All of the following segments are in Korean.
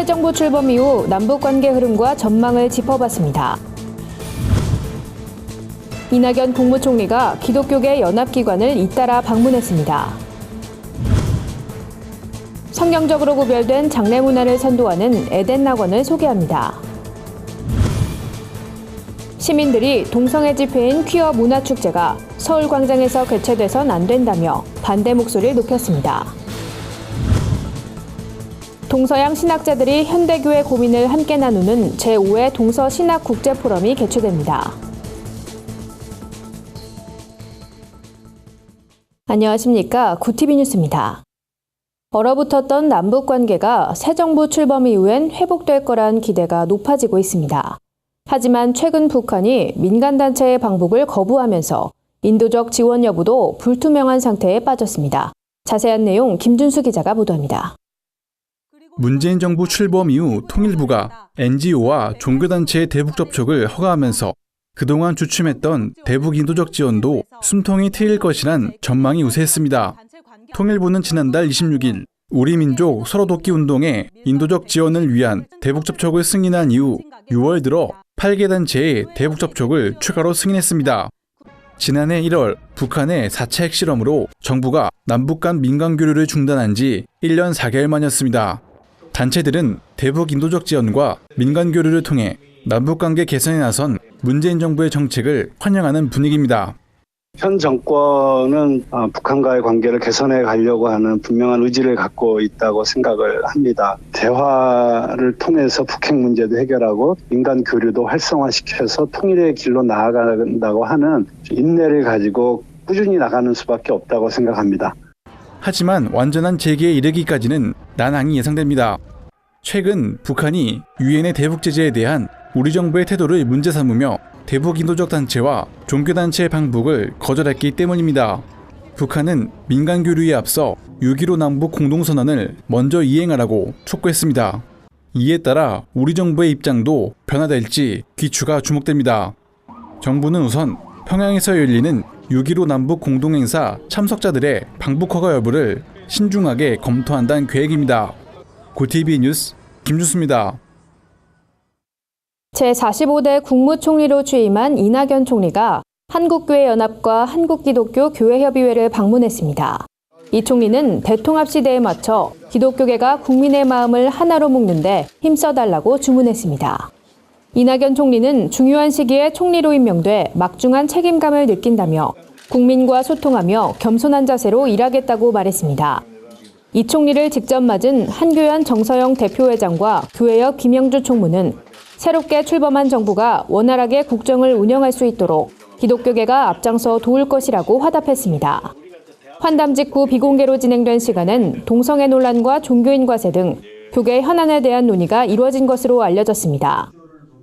새 정부 출범 이후 남북관계 흐름과 전망을 짚어봤습니다. 이낙연 국무총리가 기독교계 연합기관을 잇따라 방문했습니다. 성경적으로 구별된 장례 문화를 선도하는 에덴 낙원을 소개합니다. 시민들이 동성애 집회인 퀴어 문화축제가 서울광장에서 개최돼선 안 된다며 반대 목소리를 높였습니다. 동서양 신학자들이 현대교회 고민을 함께 나누는 제5회 동서신학국제포럼이 개최됩니다. 안녕하십니까. 구티비 뉴스입니다. 얼어붙었던 남북관계가 새 정부 출범 이후엔 회복될 거란 기대가 높아지고 있습니다. 하지만 최근 북한이 민간단체의 방북을 거부하면서 인도적 지원 여부도 불투명한 상태에 빠졌습니다. 자세한 내용 김준수 기자가 보도합니다. 문재인 정부 출범 이후 통일부가 NGO와 종교단체의 대북 접촉을 허가하면서 그동안 주춤했던 대북 인도적 지원도 숨통이 트일 것이란 전망이 우세했습니다. 통일부는 지난달 26일 우리 민족 서로돕기 운동에 인도적 지원을 위한 대북 접촉을 승인한 이후 6월 들어 8개 단체의 대북 접촉을 추가로 승인했습니다. 지난해 1월 북한의 4차 핵실험으로 정부가 남북 간 민간 교류를 중단한 지 1년 4개월 만이었습니다. 단체들은 대북 인도적 지원과 민간 교류를 통해 남북관계 개선에 나선 문재인 정부의 정책을 환영하는 분위기입니다. 현 정권은 북한과의 관계를 개선해 가려고 하는 분명한 의지를 갖고 있다고 생각을 합니다. 대화를 통해서 북핵 문제도 해결하고 민간 교류도 활성화시켜서 통일의 길로 나아간다고 하는 인내를 가지고 꾸준히 나가는 수밖에 없다고 생각합니다. 하지만 완전한 재개에 이르기까지는 난항이 예상됩니다. 최근 북한이 유엔의 대북 제재에 대한 우리 정부의 태도를 문제 삼으며 대북 인도적 단체와 종교단체의 방북을 거절했기 때문입니다. 북한은 민간 교류에 앞서 6.15 남북 공동선언을 먼저 이행하라고 촉구했습니다. 이에 따라 우리 정부의 입장도 변화될지 귀추가 주목됩니다. 정부는 우선 평양에서 열리는 6.15 남북 공동행사 참석자들의 방북 허가 여부를 신중하게 검토한다는 계획입니다. 고티비 뉴스 김준수입니다. 제45대 국무총리로 취임한 이낙연 총리가 한국교회연합과 한국기독교교회협의회를 방문했습니다. 이 총리는 대통합 시대에 맞춰 기독교계가 국민의 마음을 하나로 묶는데 힘써달라고 주문했습니다. 이낙연 총리는 중요한 시기에 총리로 임명돼 막중한 책임감을 느낀다며 국민과 소통하며 겸손한 자세로 일하겠다고 말했습니다. 이 총리를 직접 맞은 한교연 정서영 대표회장과 교회협 김영주 총무는 새롭게 출범한 정부가 원활하게 국정을 운영할 수 있도록 기독교계가 앞장서 도울 것이라고 화답했습니다. 환담 직후 비공개로 진행된 시간은 동성애 논란과 종교인 과세 등 교계 현안에 대한 논의가 이루어진 것으로 알려졌습니다.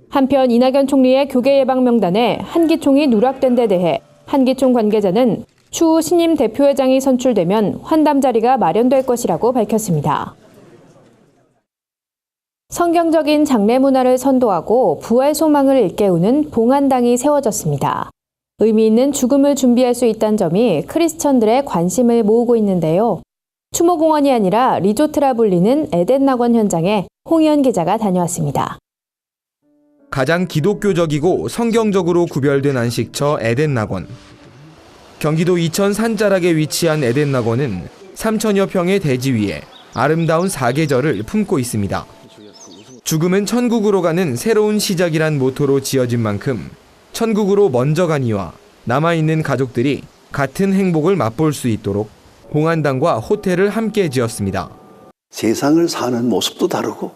한편 이낙연 총리의 교계 예방 명단에 한기총이 누락된 데 대해 한기총 관계자는 추후 신임 대표회장이 선출되면 환담 자리가 마련될 것이라고 밝혔습니다. 성경적인 장례 문화를 선도하고 부활 소망을 일깨우는 봉안당이 세워졌습니다. 의미 있는 죽음을 준비할 수 있다는 점이 크리스천들의 관심을 모으고 있는데요. 추모공원이 아니라 리조트라 불리는 에덴 낙원 현장에 홍희연 기자가 다녀왔습니다. 가장 기독교적이고 성경적으로 구별된 안식처 에덴 낙원. 경기도 이천 산자락에 위치한 에덴 낙원은 3천여 평의 대지 위에 아름다운 사계절을 품고 있습니다. 죽음은 천국으로 가는 새로운 시작이란 모토로 지어진 만큼 천국으로 먼저 간 이와 남아있는 가족들이 같은 행복을 맛볼 수 있도록 봉안당과 호텔을 함께 지었습니다. 세상을 사는 모습도 다르고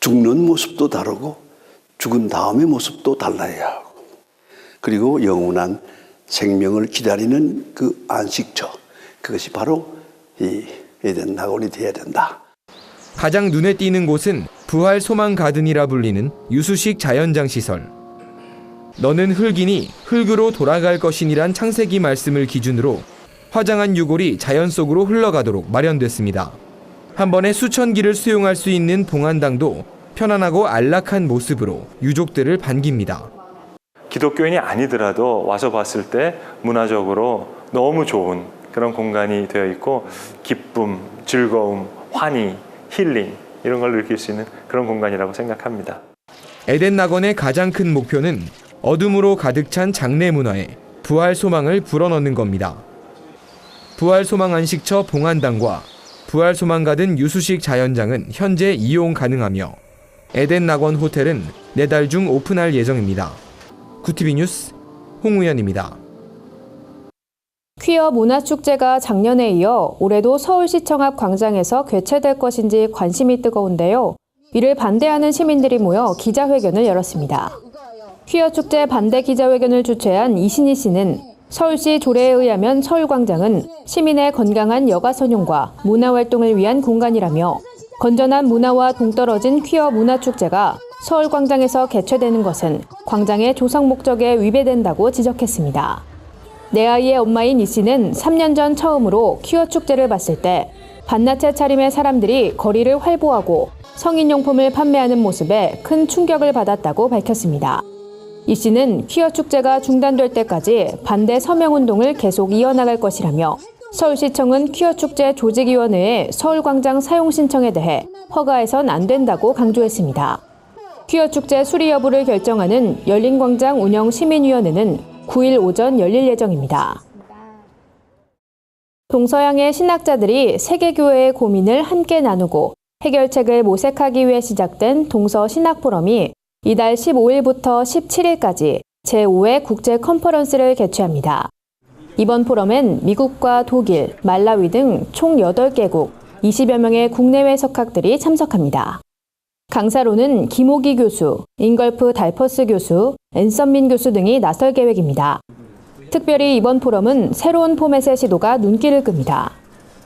죽는 모습도 다르고 죽은 다음의 모습도 달라야 하고 그리고 영원한 생명을 기다리는 그 안식처 그것이 바로 이 에덴 낙원이 되어야 된다. 가장 눈에 띄는 곳은 부활 소망 가든이라 불리는 유수식 자연장 시설. 너는 흙이니 흙으로 돌아갈 것이니란 창세기 말씀을 기준으로 화장한 유골이 자연 속으로 흘러가도록 마련됐습니다. 한 번에 수천 기를 수용할 수 있는 봉안당도 편안하고 안락한 모습으로 유족들을 반깁니다. 기독교인이 아니더라도 와서 봤을 때 문화적으로 너무 좋은 그런 공간이 되어 있고 기쁨, 즐거움, 환희, 힐링 이런 걸 느낄 수 있는 그런 공간이라고 생각합니다. 에덴 낙원의 가장 큰 목표는 어둠으로 가득 찬 장래 문화에 부활 소망을 불어넣는 겁니다. 부활 소망 안식처 봉안당과 부활 소망 가든 유수식 자연장은 현재 이용 가능하며 에덴 낙원 호텔은 4달 중 오픈할 예정입니다. 구티비 뉴스 홍우연입니다. 퀴어 문화축제가 작년에 이어 올해도 서울시청 앞 광장에서 개최될 것인지 관심이 뜨거운데요. 이를 반대하는 시민들이 모여 기자회견을 열었습니다. 퀴어 축제 반대 기자회견을 주최한 이신희 씨는 서울시 조례에 의하면 서울광장은 시민의 건강한 여가 선용과 문화활동을 위한 공간이라며 건전한 문화와 동떨어진 퀴어 문화축제가 서울광장에서 개최되는 것은 광장의 조성 목적에 위배된다고 지적했습니다. 내 아이의 엄마인 이 씨는 3년 전 처음으로 퀴어 축제를 봤을 때 반나체 차림의 사람들이 거리를 활보하고 성인용품을 판매하는 모습에 큰 충격을 받았다고 밝혔습니다. 이 씨는 퀴어 축제가 중단될 때까지 반대 서명운동을 계속 이어나갈 것이라며 서울시청은 퀴어 축제 조직위원회의 서울광장 사용 신청에 대해 허가해선 안 된다고 강조했습니다. 퀴어 축제 수리 여부를 결정하는 열린광장 운영 시민위원회는 9일 오전 열릴 예정입니다. 동서양의 신학자들이 세계교회의 고민을 함께 나누고 해결책을 모색하기 위해 시작된 동서신학포럼이 이달 15일부터 17일까지 제5회 국제 컨퍼런스를 개최합니다. 이번 포럼엔 미국과 독일, 말라위 등 총 8개국, 20여 명의 국내외 석학들이 참석합니다. 강사로는 김호기 교수, 잉걸프 달퍼스 교수, 앤썸민 교수 등이 나설 계획입니다. 특별히 이번 포럼은 새로운 포맷의 시도가 눈길을 끕니다.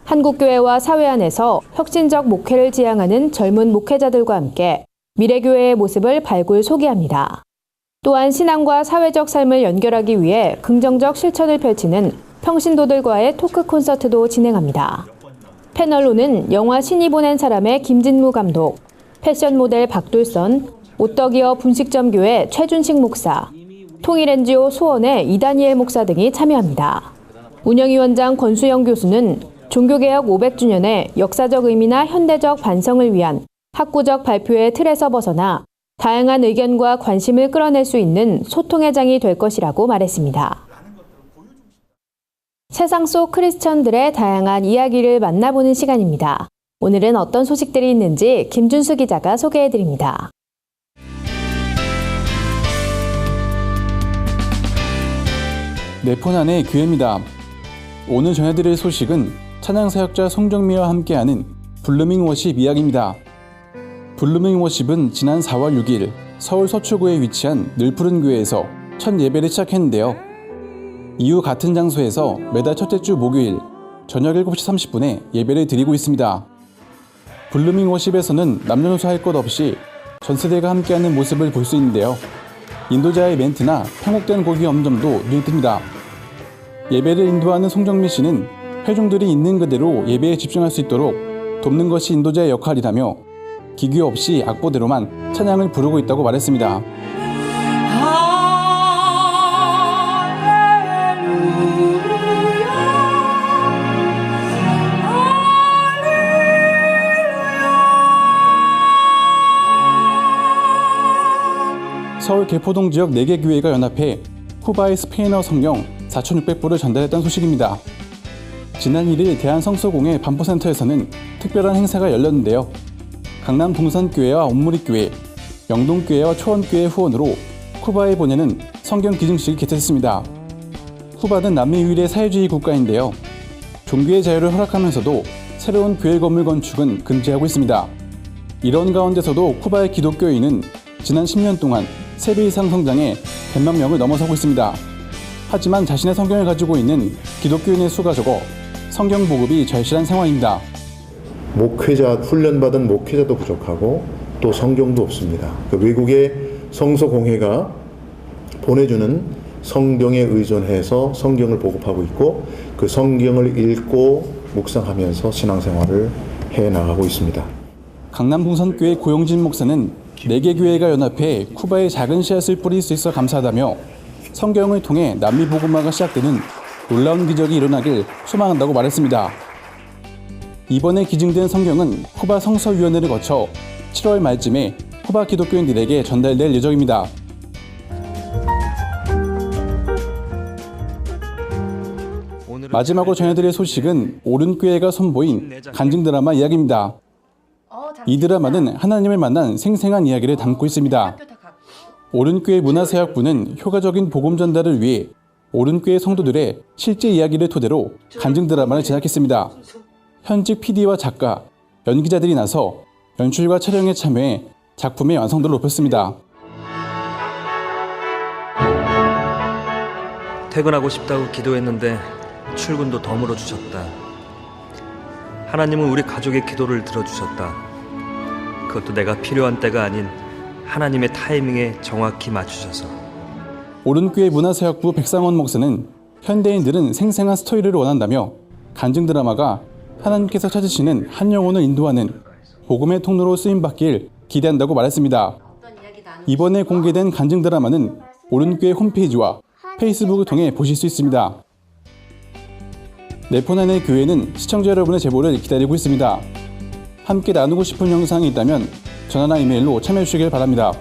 한국교회와 사회 안에서 혁신적 목회를 지향하는 젊은 목회자들과 함께 미래교회의 모습을 발굴 소개합니다. 또한 신앙과 사회적 삶을 연결하기 위해 긍정적 실천을 펼치는 평신도들과의 토크 콘서트도 진행합니다. 패널로는 영화 신이 보낸 사람의 김진무 감독, 패션 모델 박돌선, 오떡이어 분식점교회 최준식 목사, 통일 NGO 소원의 이다니엘 목사 등이 참여합니다. 운영위원장 권수영 교수는 종교개혁 500주년의 역사적 의미나 현대적 반성을 위한 학구적 발표의 틀에서 벗어나 다양한 의견과 관심을 끌어낼 수 있는 소통의 장이 될 것이라고 말했습니다. 세상 속 크리스천들의 다양한 이야기를 만나보는 시간입니다. 오늘은 어떤 소식들이 있는지 김준수 기자가 소개해드립니다. 내 폰 안의 교회입니다. 오늘 전해드릴 소식은 찬양사역자 송정미와 함께하는 블루밍 워십 이야기입니다. 블루밍 워십은 지난 4월 6일 서울 서초구에 위치한 늘푸른 교회에서 첫 예배를 시작했는데요. 이후 같은 장소에서 매달 첫째 주 목요일 저녁 7시 30분에 예배를 드리고 있습니다. 블루밍 워십에서는 남녀노소 할 것 없이 전 세대가 함께하는 모습을 볼 수 있는데요. 인도자의 멘트나 편곡된 곡의 엄점도 눈에 띕니다. 예배를 인도하는 송정미 씨는 회중들이 있는 그대로 예배에 집중할 수 있도록 돕는 것이 인도자의 역할이라며 기교 없이 악보대로만 찬양을 부르고 있다고 말했습니다. 서울 개포동 지역 4개 교회가 연합해 쿠바의 스페인어 성경 4,600부를 전달했다는 소식입니다. 지난 1일 대한성서공회 반포센터에서는 특별한 행사가 열렸는데요. 강남 동산교회와 온무리교회, 영동교회와 초원교회 후원으로 쿠바에 보내는 성경 기증식이 개최했습니다. 쿠바는 남미 유일의 사회주의 국가인데요. 종교의 자유를 허락하면서도 새로운 교회 건물 건축은 금지하고 있습니다. 이런 가운데서도 쿠바의 기독교인은 지난 10년 동안 3배 이상 성장해 100만 명을 넘어서고 있습니다. 하지만 자신의 성경을 가지고 있는 기독교인의 수가 적어 성경 보급이 절실한 상황입니다. 훈련받은 목회자도 부족하고 또 성경도 없습니다. 외국의 성서공회가 보내주는 성경에 의존해서 성경을 보급하고 있고 그 성경을 읽고 묵상하면서 신앙생활을 해나가고 있습니다. 강남 동산교회 고용진 목사는 4개 교회가 연합해 쿠바에 작은 씨앗을 뿌릴 수 있어 감사하다며 성경을 통해 남미 복음화가 시작되는 놀라운 기적이 일어나길 소망한다고 말했습니다. 이번에 기증된 성경은 쿠바 성서위원회를 거쳐 7월 말쯤에 쿠바 기독교인들에게 전달될 예정입니다. 마지막으로 전해드릴 소식은 오른교회가 선보인 간증 드라마 이야기입니다. 이 드라마는 하나님을 만난 생생한 이야기를 담고 있습니다. 오른교회 문화사역부는 효과적인 복음 전달을 위해 오른교회 성도들의 실제 이야기를 토대로 간증 드라마를 제작했습니다. 현직 PD와 작가, 연기자들이 나서 연출과 촬영에 참여해 작품의 완성도를 높였습니다. 퇴근하고 싶다고 기도했는데 출근도 덤으로 주셨다. 하나님은 우리 가족의 기도를 들어주셨다. 그것도 내가 필요한 때가 아닌 하나님의 타이밍에 정확히 맞추셔서. 오른교회 문화사역부 백상원 목사는 현대인들은 생생한 스토리를 원한다며 간증 드라마가 하나님께서 찾으시는 한 영혼을 인도하는 복음의 통로로 쓰임받길 기대한다고 말했습니다. 이번에 공개된 간증 드라마는 오른교회 홈페이지와 페이스북을 통해 보실 수 있습니다. 내 폰 안의 교회는 시청자 여러분의 제보를 기다리고 있습니다. 함께 나누고 싶은 영상이 있다면 전화나 이메일로 참여해 주시길 바랍니다.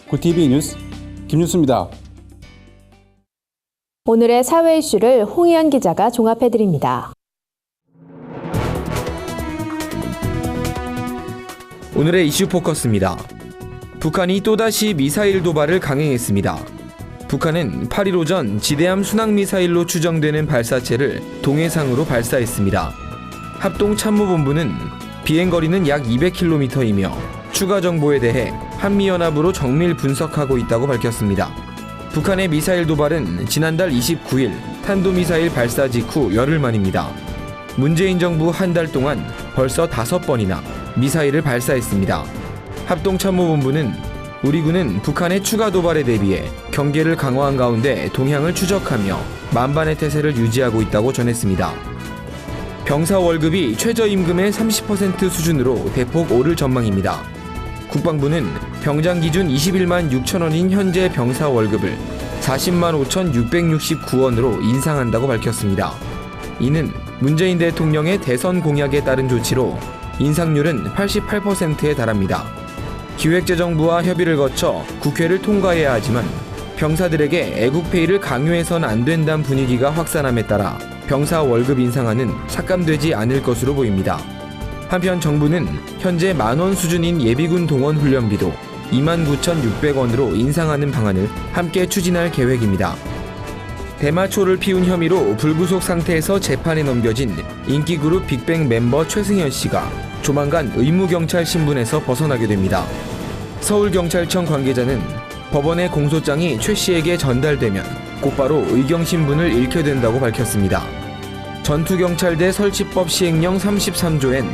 굿TV 뉴스 김뉴스입니다. 오늘의 사회 이슈를 홍희연 기자가 종합해드립니다. 오늘의 이슈 포커스입니다. 북한이 또다시 미사일 도발을 강행했습니다. 북한은 8일 오전 지대함 순항미사일로 추정되는 발사체를 동해상으로 발사했습니다. 합동참모본부는 비행거리는 약 200km이며 추가 정보에 대해 한미연합으로 정밀 분석하고 있다고 밝혔습니다. 북한의 미사일 도발은 지난달 29일 탄도미사일 발사 직후 열흘 만입니다. 문재인 정부 한 달 동안 벌써 5번이나 미사일을 발사했습니다. 합동참모본부는 우리 군은 북한의 추가 도발에 대비해 경계를 강화한 가운데 동향을 추적하며 만반의 태세를 유지하고 있다고 전했습니다. 병사 월급이 최저임금의 30% 수준으로 대폭 오를 전망입니다. 국방부는 병장 기준 21만 6천 원인 현재 병사 월급을 40만 5,669원으로 인상한다고 밝혔습니다. 이는 문재인 대통령의 대선 공약에 따른 조치로 인상률은 88%에 달합니다. 기획재정부와 협의를 거쳐 국회를 통과해야 하지만 병사들에게 애국페이를 강요해선 안 된다는 분위기가 확산함에 따라 병사 월급 인상안은 삭감되지 않을 것으로 보입니다. 한편 정부는 현재 만원 수준인 예비군 동원 훈련비도 29,600원으로 인상하는 방안을 함께 추진할 계획입니다. 대마초를 피운 혐의로 불구속 상태에서 재판에 넘겨진 인기그룹 빅뱅 멤버 최승현 씨가 조만간 의무경찰 신분에서 벗어나게 됩니다. 서울경찰청 관계자는 법원의 공소장이 최 씨에게 전달되면 곧바로 의경 신분을 잃게 된다고 밝혔습니다. 전투경찰대 설치법 시행령 33조엔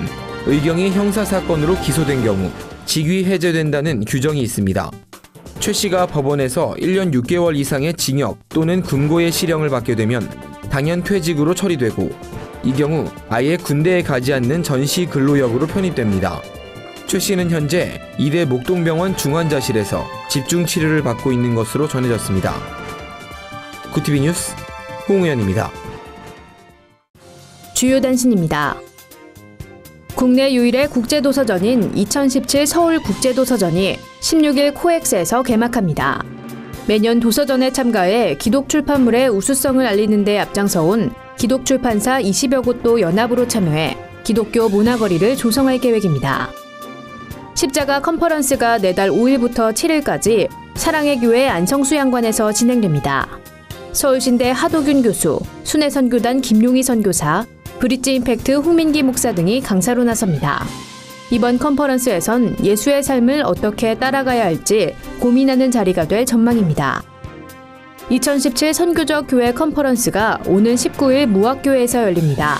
의경이 형사사건으로 기소된 경우 직위 해제된다는 규정이 있습니다. 최 씨가 법원에서 1년 6개월 이상의 징역 또는 금고의 실형을 받게 되면 당연 퇴직으로 처리되고 이 경우 아예 군대에 가지 않는 전시 근로역으로 편입됩니다. 최 씨는 현재 이대 목동병원 중환자실에서 집중 치료를 받고 있는 것으로 전해졌습니다. 굿TV 뉴스 홍우연입니다. 주요 단신입니다. 국내 유일의 국제도서전인 2017 서울국제도서전이 16일 코엑스에서 개막합니다. 매년 도서전에 참가해 기독출판물의 우수성을 알리는 데 앞장서온 기독출판사 20여 곳도 연합으로 참여해 기독교 문화거리를 조성할 계획입니다. 십자가 컨퍼런스가 내달 5일부터 7일까지 사랑의 교회 안성수양관에서 진행됩니다. 서울신대 하도균 교수, 순회선교단 김용희 선교사, 브릿지 임팩트 홍민기 목사 등이 강사로 나섭니다. 이번 컨퍼런스에선 예수의 삶을 어떻게 따라가야 할지 고민하는 자리가 될 전망입니다. 2017 선교적 교회 컨퍼런스가 오는 19일 무학교회에서 열립니다.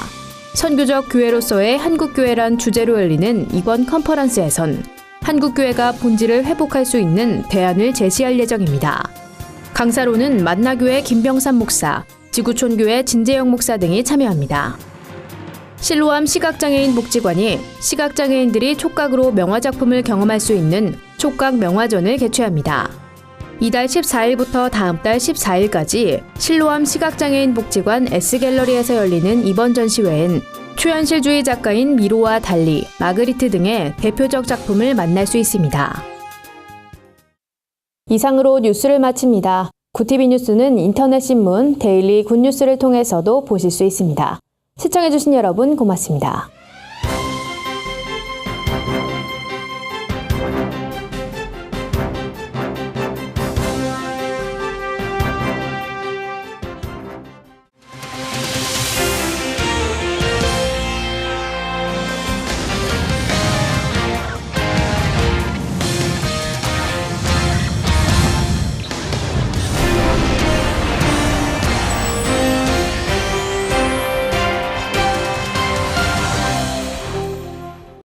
선교적 교회로서의 한국교회란 주제로 열리는 이번 컨퍼런스에선 한국교회가 본질을 회복할 수 있는 대안을 제시할 예정입니다. 강사로는 만나교회 김병삼 목사, 지구촌교회 진재영 목사 등이 참여합니다. 실로암 시각장애인 복지관이 시각장애인들이 촉각으로 명화작품을 경험할 수 있는 촉각 명화전을 개최합니다. 이달 14일부터 다음 달 14일까지 실로암 시각장애인 복지관 S갤러리에서 열리는 이번 전시회엔 초현실주의 작가인 미로와 달리, 마그리트 등의 대표적 작품을 만날 수 있습니다. 이상으로 뉴스를 마칩니다. 구티비 뉴스는 인터넷 신문 데일리 굿뉴스를 통해서도 보실 수 있습니다. 시청해주신 여러분 고맙습니다.